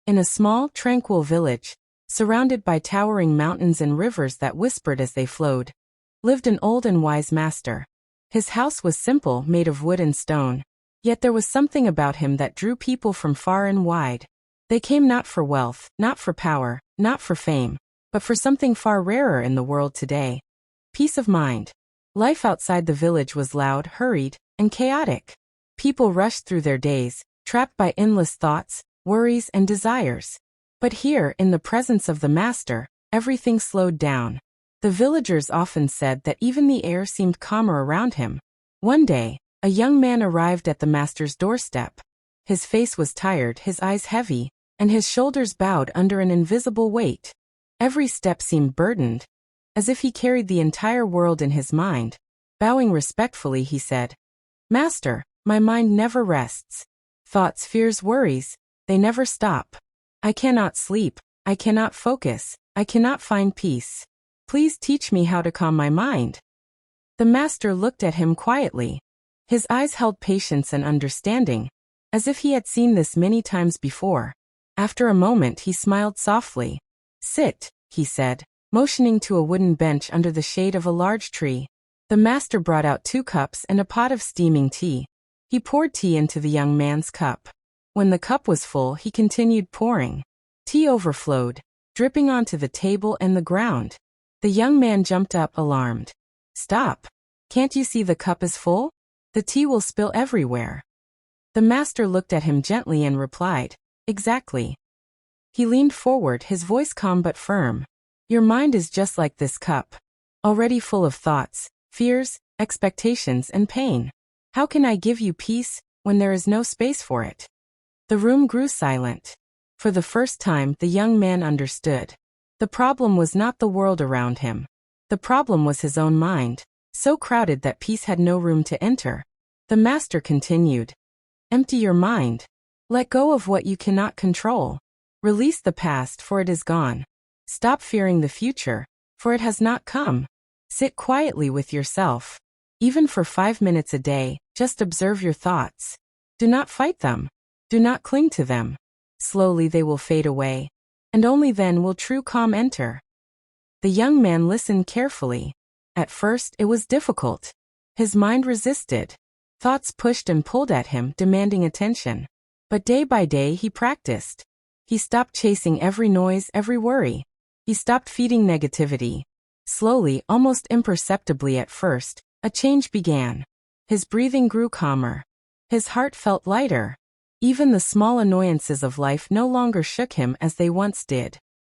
In a small, tranquil village, surrounded by towering mountains and rivers that whispered as they flowed, lived an old and wise master. His house was simple, made of wood and stone. Yet there was something about him that drew people from far and wide. They came not for wealth, not for power, not for fame, but for something far rarer in the world today: peace of mind. Life outside the village was loud, hurried, and chaotic. People rushed through their days, trapped by endless thoughts, worries, and desires. But here, in the presence of the master, everything slowed down. The villagers often said that even the air seemed calmer around him. One day, a young man arrived at the master's doorstep. His face was tired, his eyes heavy, and his shoulders bowed under an invisible weight. Every step seemed burdened, as if he carried the entire world in his mind. Bowing respectfully, he said, "Master, my mind never rests. Thoughts, fears, worries, they never stop. I cannot sleep, I cannot focus, I cannot find peace. Please teach me how to calm my mind." The master looked at him quietly. His eyes held patience and understanding, as if he had seen this many times before. After a moment, he smiled softly. "Sit," he said, motioning to a wooden bench under the shade of a large tree. The master brought out 2 cups and a pot of steaming tea. He poured tea into the young man's cup. When the cup was full, he continued pouring. Tea overflowed, dripping onto the table and the ground. The young man jumped up, alarmed. "Stop! Can't you see the cup is full? The tea will spill everywhere." The master looked at him gently and replied, "Exactly." He leaned forward, his voice calm but firm. "Your mind is just like this cup, already full of thoughts, fears, expectations, and pain. How can I give you peace when there is no space for it?" The room grew silent. For the first time, the young man understood. The problem was not the world around him. The problem was his own mind, so crowded that peace had no room to enter. The master continued, "Empty your mind. Let go of what you cannot control. Release the past, for it is gone. Stop fearing the future, for it has not come. Sit quietly with yourself. Even for 5 minutes a day, just observe your thoughts. Do not fight them. Do not cling to them. Slowly they will fade away, and only then will true calm enter." The young man listened carefully. At first, it was difficult. His mind resisted. Thoughts pushed and pulled at him, demanding attention. But day by day, he practiced. He stopped chasing every noise, every worry. He stopped feeding negativity. Slowly, almost imperceptibly at first, a change began. His breathing grew calmer. His heart felt lighter. Even the small annoyances of life no longer shook him as they once did.